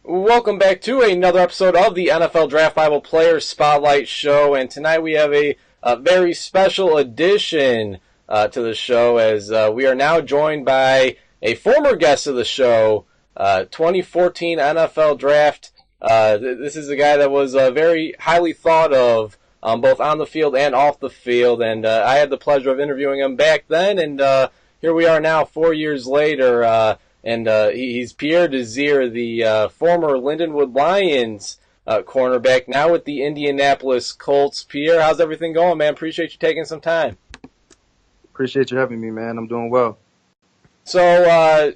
Welcome back to another episode of the NFL Draft Bible Players Spotlight Show, and tonight we have a very special addition to the show as we are now joined by a former guest of the show, 2014 NFL Draft. This is a guy that was very highly thought of both on the field and off the field, and I had the pleasure of interviewing him back then, and here we are now 4 years later. He's Pierre Desir, the former Lindenwood Lions cornerback, now with the Indianapolis Colts. Pierre, how's everything going, man? Appreciate you taking some time. Appreciate you having me, man. I'm doing well. So,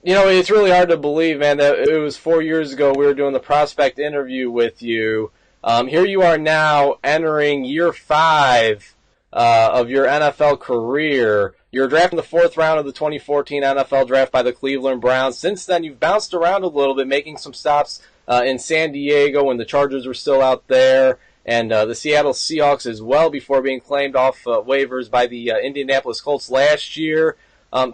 it's really hard to believe, man, that it was 4 years ago we were doing the prospect interview with you. Here you are now entering year 5 of your NFL career. You were drafted in the 4th round of the 2014 NFL Draft by the Cleveland Browns. Since then, you've bounced around a little bit, making some stops in San Diego when the Chargers were still out there, and the Seattle Seahawks as well, before being claimed off waivers by the Indianapolis Colts last year.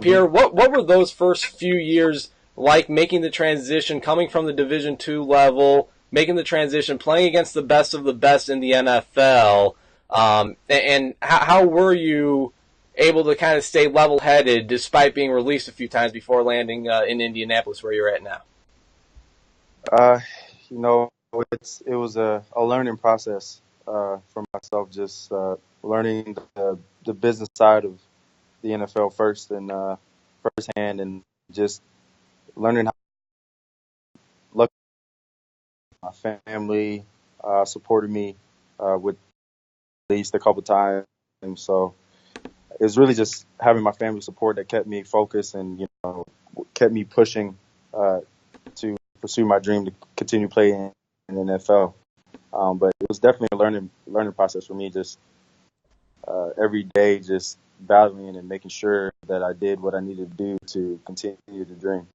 Pierre, what were those first few years like, making the transition, coming from the Division II level, making the transition, playing against the best of the best in the NFL? And how were you able to kind of stay level-headed despite being released a few times before landing in Indianapolis, where you're at now? It was a learning process for myself, just learning the business side of the NFL firsthand, and just learning how lucky my family supported me with at least a couple times. So it was really just having my family support that kept me focused and, kept me pushing to pursue my dream to continue playing in the NFL. But it was definitely a learning process for me, just every day just battling and making sure that I did what I needed to do to continue the dream.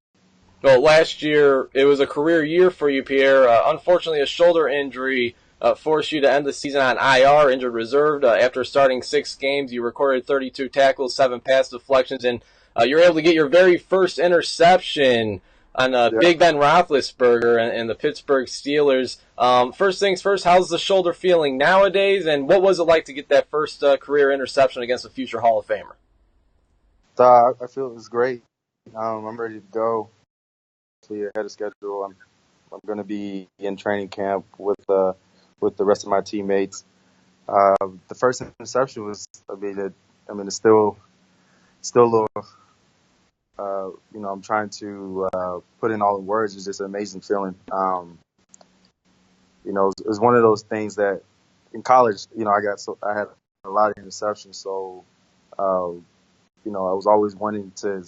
Well, last year, it was a career year for you, Pierre. Unfortunately, a shoulder injury forced you to end the season on IR, injured reserve. After starting 6 games, you recorded 32 tackles, 7 pass deflections, and you were able to get your very first interception on Big Ben Roethlisberger and the Pittsburgh Steelers. First things first, how's the shoulder feeling nowadays, and what was it like to get that first career interception against a future Hall of Famer? I feel it was great. I'm ready to go. Ahead of schedule. I'm going to be in training camp with the rest of my teammates. The first interception was, it's still a little, I'm trying to put in all the words. It's just an amazing feeling. It was one of those things that in college, I had a lot of interceptions. So, I was always wanting to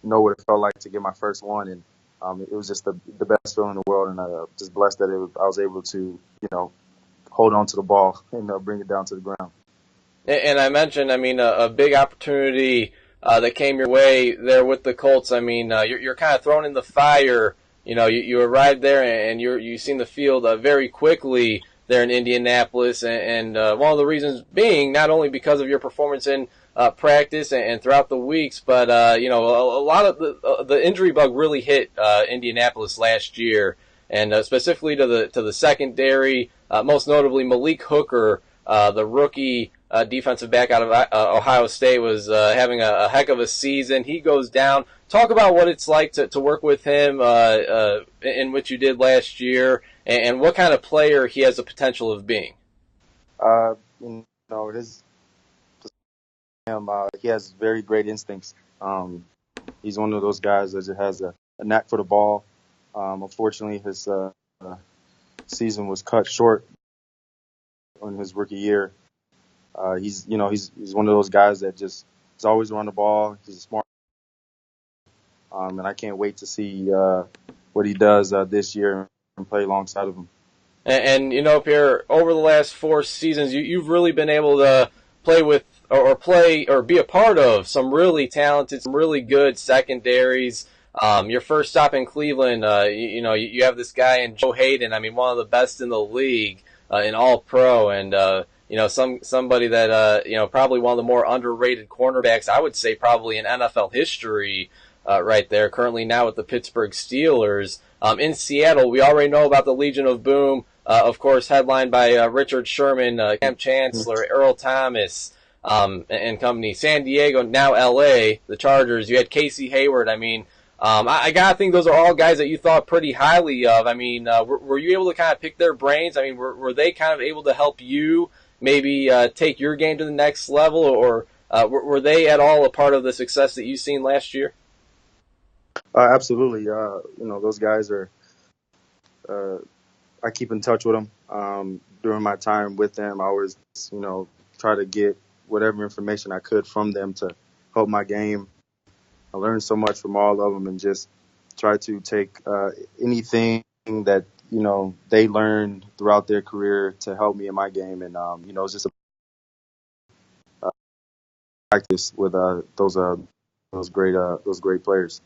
know what it felt like to get my first one, and it was just the best feeling in the world, and I'm just blessed that I was able to, hold on to the ball and bring it down to the ground. And I mentioned, a big opportunity that came your way there with the Colts. You're kind of thrown in the fire. You arrived there and you seen the field very quickly there in Indianapolis, and one of the reasons being not only because of your performance in practice and throughout the weeks, but a lot of the injury bug really hit Indianapolis last year, and specifically to the secondary, most notably Malik Hooker, the rookie defensive back out of Ohio State, was having a heck of a season. He goes down. Talk about what it's like to work with him in what you did last year, and what kind of player he has the potential of being. He has very great instincts. He's one of those guys that just has a knack for the ball. Unfortunately, his season was cut short in his rookie year. He's one of those guys that just is always around the ball. He's smart, and I can't wait to see what he does this year and play alongside of him. And Pierre, over the last 4 seasons, you've really been able to play with or be a part of some really talented, some really good secondaries. Your first stop in Cleveland, you have this guy in Joe Hayden. One of the best in the league, in All Pro, and somebody that probably one of the more underrated cornerbacks, I would say, probably in NFL history. right there. Currently now with the Pittsburgh Steelers. In Seattle, we already know about the Legion of Boom, of course, headlined by Richard Sherman, Cam Chancellor, Earl Thomas, and company. San Diego, now L.A., the Chargers. You had Casey Hayward. I mean, I gotta think those are all guys that you thought pretty highly of. I mean, were you able to kind of pick their brains? I mean, were they kind of able to help you maybe take your game to the next level, or were they at all a part of the success that you've seen last year? Absolutely. Those guys are. I keep in touch with them. During my time with them, I always, try to get whatever information I could from them to help my game. I learned so much from all of them, and just try to take anything that they learned throughout their career to help me in my game. And it's just a practice with those great players.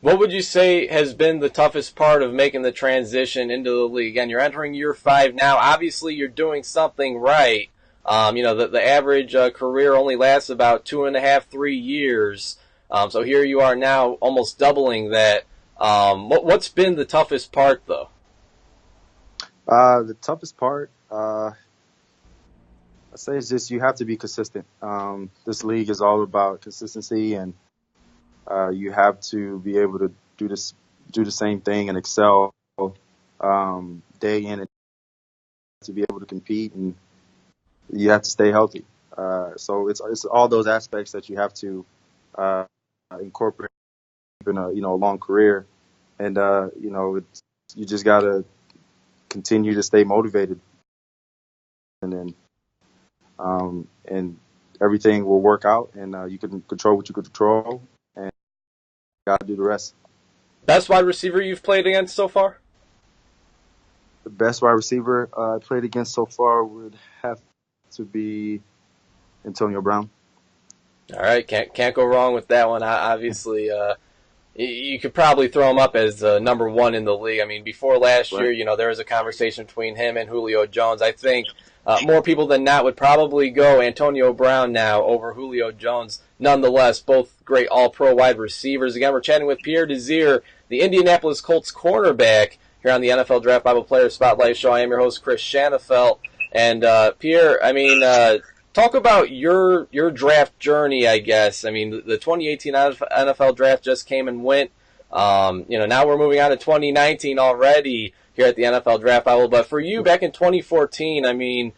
What would you say has been the toughest part of making the transition into the league? Again, you're entering year 5 now. Obviously, you're doing something right. The average career only lasts about 2.5, 3 years. So here you are now, almost doubling that. What's been the toughest part, though? The toughest part, I say, is just you have to be consistent. This league is all about consistency, and you have to be able to do the same thing and excel day in and to be able to compete, and you have to stay healthy. So it's all those aspects that you have to incorporate in a long career, and you just gotta continue to stay motivated, and then and everything will work out, and you can control what you can control, and gotta do the rest. Best wide receiver you've played against so far? The best wide receiver I played against so far would have to be Antonio Brown. All right, can't go wrong with that one. Obviously, you could probably throw him up as number 1 in the league. I mean, before last year, there was a conversation between him and Julio Jones. I think more people than not would probably go Antonio Brown now over Julio Jones. Nonetheless, both great all-pro wide receivers. Again, we're chatting with Pierre Desir, the Indianapolis Colts cornerback, here on the NFL Draft Bible Player Spotlight Show. I am your host, Chris Shanafelt. And Pierre, I mean, talk about your draft journey, I guess. I mean, the 2018 NFL Draft just came and went. Now we're moving on to 2019 already here at the NFL Draft Bible. But for you, back in 2014, I mean,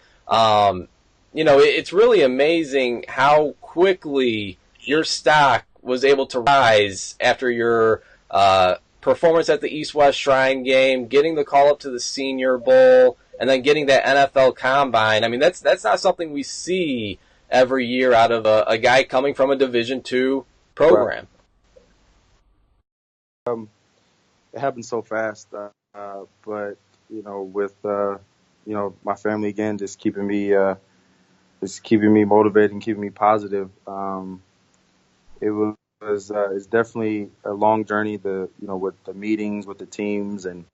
it's really amazing how quickly your stock was able to rise after your performance at the East-West Shrine game, getting the call up to the Senior Bowl, and then getting that NFL Combine. I mean, that's not something we see every year out of a guy coming from a Division II program. It happened so fast, but with my family again, just keeping me motivated and keeping me positive. It's definitely a long journey. With the meetings with the teams, and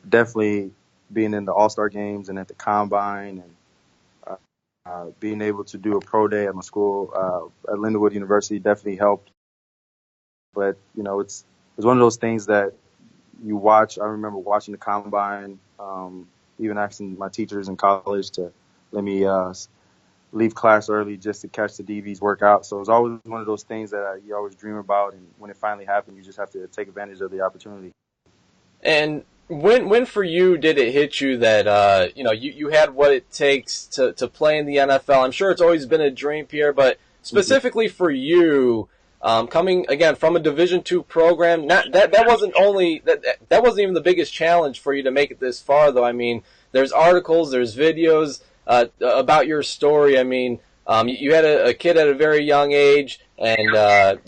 definitely being in the All-Star games and at the Combine, and being able to do a pro day at my school at Lindenwood University definitely helped. But it's one of those things that you watch. I remember watching the Combine, even asking my teachers in college to let me leave class early just to catch the DBs workout. So it was always one of those things that you always dream about, and when it finally happened, you just have to take advantage of the opportunity. And when for you did it hit you that you had what it takes to play in the NFL? I'm sure it's always been a dream, Pierre, but specifically for you, coming again from a Division II program, that wasn't even the biggest challenge for you to make it this far, though. I mean, there's articles, there's videos about your story. I mean, you had a kid at a very young age, and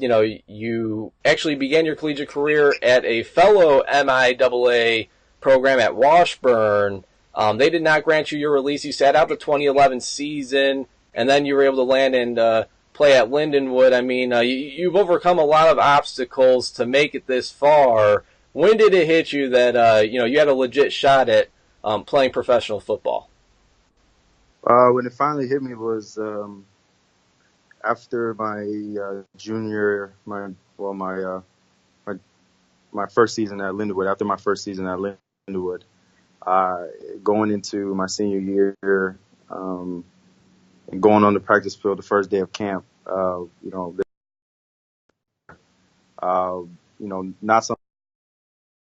you actually began your collegiate career at a fellow MIAA program at Washburn. They did not grant you your release. You sat out the 2011 season, and then you were able to land and play at Lindenwood. I mean, you've overcome a lot of obstacles to make it this far. When did it hit you that you had a legit shot at playing professional football? When it finally hit me was after my my first season at Lindenwood. After my first season at Lindenwood, going into my senior year, and going on the practice field the first day of camp, not something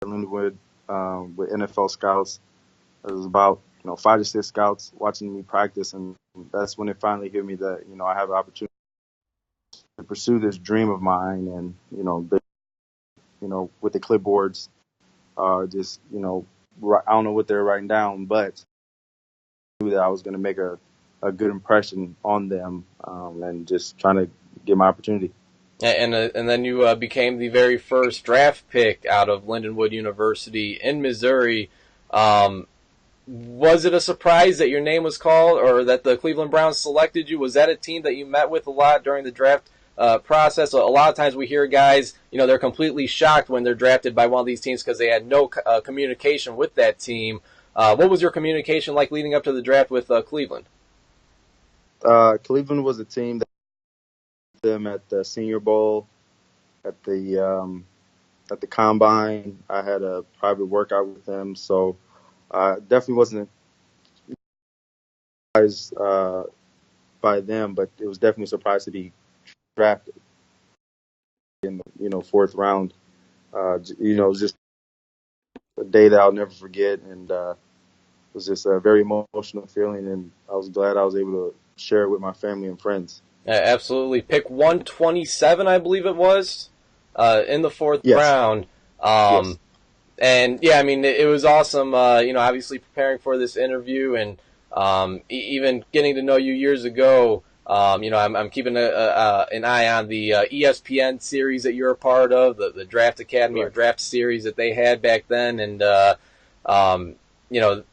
at Lindenwood with NFL scouts. It was about 5 to 6 scouts watching me practice, and that's when it finally hit me that I have an opportunity to pursue this dream of mine, and with the clipboards, just I don't know what they're writing down, but I knew that I was going to make a good impression on them, and just trying to get my opportunity. And then you became the very first draft pick out of Lindenwood University in Missouri. Was it a surprise that your name was called, or that the Cleveland Browns selected you? Was that a team that you met with a lot during the draft process? A lot of times we hear guys, they're completely shocked when they're drafted by one of these teams because they had no communication with that team. What was your communication like leading up to the draft with Cleveland? Cleveland was a team that them at the Senior Bowl, at the Combine. I had a private workout with them, so definitely wasn't surprised by them, but it was definitely a surprise to be drafted in the 4th round. It was just a day that I'll never forget, and it was just a very emotional feeling, and I was glad I was able to share it with my family and friends. Absolutely. Pick 127, I believe it was, in the 4th Yes. round. Yes. And yeah, I mean, it was awesome, obviously preparing for this interview, and even getting to know you years ago. I'm keeping an eye on the ESPN series that you're a part of, the Draft Academy or Draft series that they had back then. And,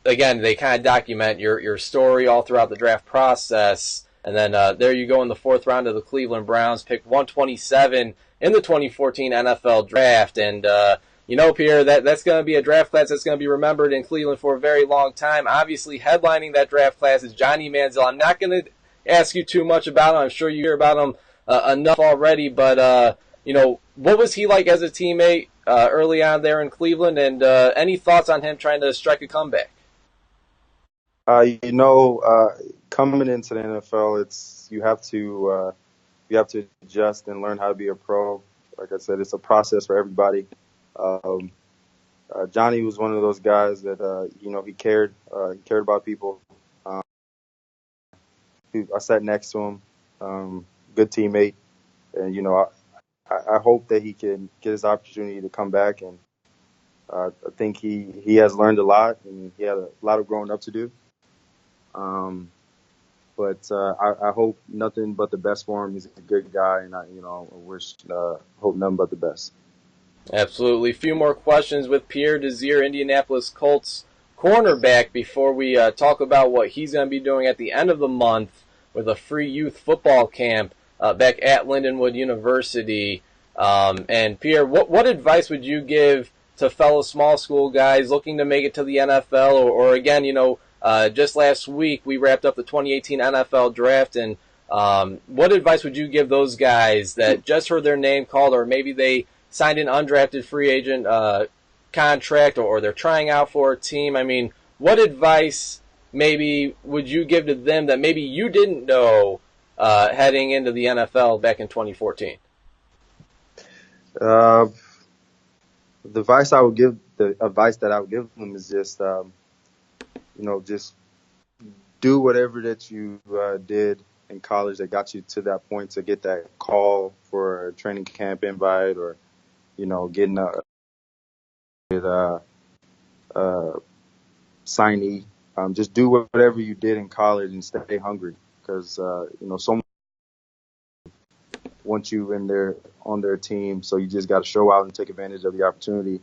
again, they kind of document your story all throughout the draft process. And then there you go in the 4th round of the Cleveland Browns, picked 127 in the 2014 NFL Draft. And, Pierre, that's going to be a draft class that's going to be remembered in Cleveland for a very long time. Obviously, headlining that draft class is Johnny Manziel. I'm not going to ask you too much about him. I'm sure you hear about him enough already. But, what was he like as a teammate early on there in Cleveland? And any thoughts on him trying to strike a comeback? Coming into the NFL, you have to adjust and learn how to be a pro. Like I said, it's a process for everybody. Johnny was one of those guys that he cared about people. I sat next to him, good teammate, and I hope that he can get his opportunity to come back. And I think he has learned a lot, and he had a lot of growing up to do. But I hope nothing but the best for him. He's a good guy, and I hope nothing but the best. Absolutely. A few more questions with Pierre Desir, Indianapolis Colts cornerback, before we talk about what he's going to be doing at the end of the month with a free youth football camp back at Lindenwood University. And Pierre, what advice would you give to fellow small school guys looking to make it to the NFL, or again, just last week we wrapped up the 2018 NFL draft, and what advice would you give those guys that just heard their name called, or maybe they signed an undrafted free agent contract, or they're trying out for a team? I mean, what advice maybe would you give to them that maybe you didn't know heading into the NFL back in 2014? The advice that I would give them is just, just do whatever that you did in college that got you to that point to get that call for a training camp invite, or getting a signee. Just do whatever you did in college and stay hungry, because someone wants you on their team. So you just got to show out and take advantage of the opportunity,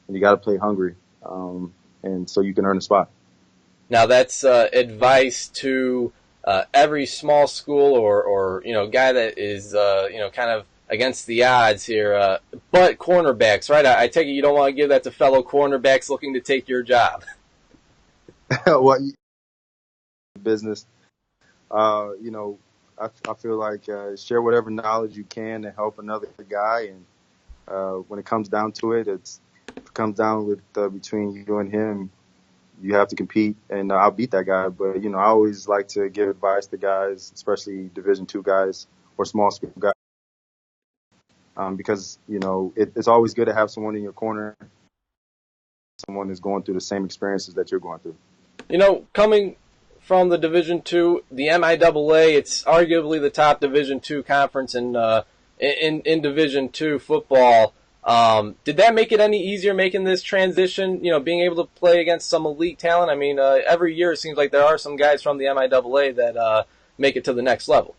and you got to play hungry, and so you can earn a spot. Now that's advice to every small school or guy that is kind of against the odds here, but cornerbacks, right? I take it you don't want to give that to fellow cornerbacks looking to take your job. Well, business, I feel like share whatever knowledge you can to help another guy, and when it comes down to it, it comes down with between you and him. You have to compete, and I'll beat that guy. But I always like to give advice to guys, especially Division II guys or small school guys, because it's always good to have someone in your corner, someone who's going through the same experiences that you're going through. Coming from the Division II, the MIAA, it's arguably the top Division II conference in Division II football. Did that make it any easier making this transition, being able to play against some elite talent? I mean, every year it seems like there are some guys from the MIAA that make it to the next level.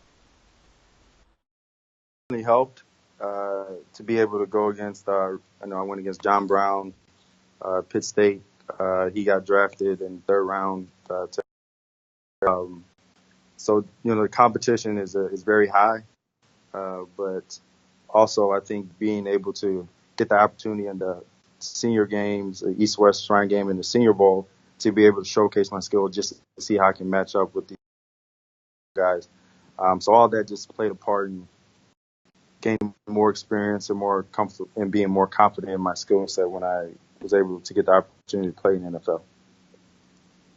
It really helped to be able to go against, I went against John Brown, Pitt State. He got drafted in third round. So the competition is very high, but also I think being able to get the opportunity in the senior games, the East-West Shrine game, and the Senior Bowl to be able to showcase my skill just to see how I can match up with these guys. So all that just played a part in gaining more experience and more comfort and being more confident in my skill set when I was able to get the opportunity to play in the NFL.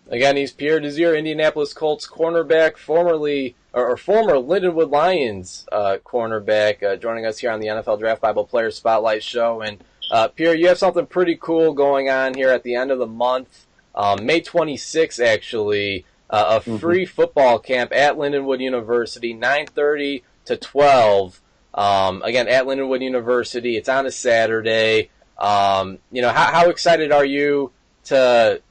Again, he's Pierre Desir, Indianapolis Colts cornerback, former Lindenwood Lions cornerback, joining us here on the NFL Draft Bible Player Spotlight Show. And Pierre, you have something pretty cool going on here at the end of the month, May 26th, actually, a free football camp at Lindenwood University, 9:30 to 12. Again, at Lindenwood University, it's on a Saturday. How excited are you to,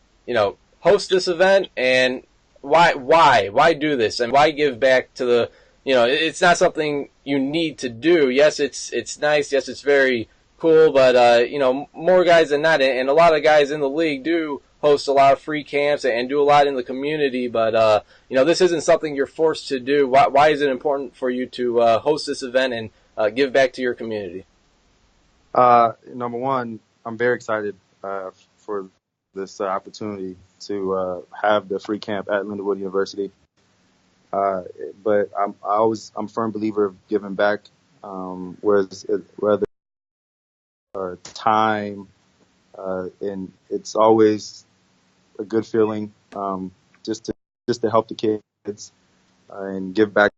host this event, and why do this, and why give back to the, it's not something you need to do. Yes, it's nice. Yes, it's very cool, but more guys than not, and a lot of guys in the league do host a lot of free camps and do a lot in the community, but this isn't something you're forced to do. Why is it important for you to host this event and give back to your community? Number one, I'm very excited for this opportunity to have the free camp at Lindenwood University. But I'm a firm believer of giving back, whether time, and it's always a good feeling just to help the kids and give back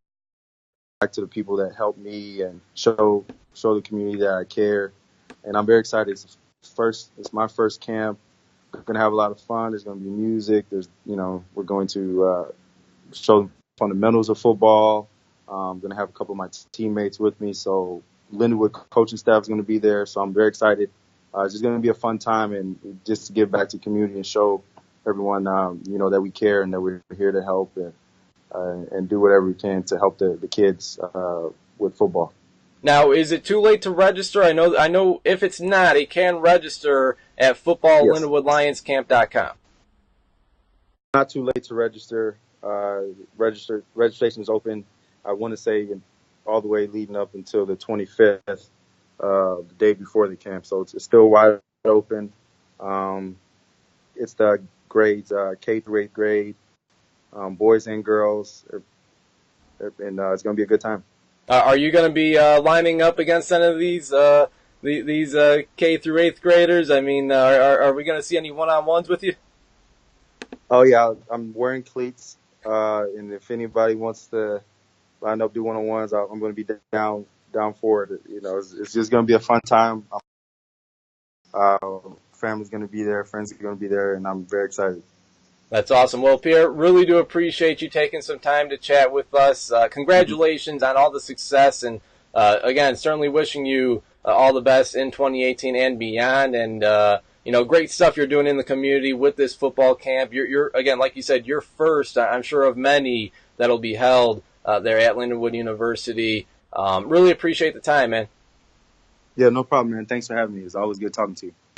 to the people that helped me and show the community that I care. And I'm very excited. It's my first camp. We're going to have a lot of fun. There's going to be music. We're going to show fundamentals of football. I'm going to have a couple of my teammates with me. So Lindenwood coaching staff is going to be there. So I'm very excited. It's just going to be a fun time and just to give back to the community and show everyone, that we care and that we're here to help and do whatever we can to help the kids with football. Now, is it too late to register? I know. If it's not, it can register at footballlindenwoodlionscamp.com. Not too late to register. Registration is open. I want to say all the way leading up until the 25th, the day before the camp. So it's still wide open. It's the grades K through 8th grade, boys and girls, and it's going to be a good time. Are you going to be lining up against any of these K through 8th graders? I mean, are we going to see any one-on-ones with you? Oh yeah, I'm wearing cleats, and if anybody wants to line up do one-on-ones, I'm going to be down for it. It's just going to be a fun time. Family's going to be there, friends are going to be there, and I'm very excited. That's awesome. Well, Pierre, really do appreciate you taking some time to chat with us. Congratulations on all the success, and again, certainly wishing you all the best in 2018 and beyond. And great stuff you're doing in the community with this football camp. You're again, like you said, you're first, I'm sure, of many that'll be held there at Lindenwood University. Really appreciate the time, man. Yeah, no problem, man. Thanks for having me. It's always good talking to you.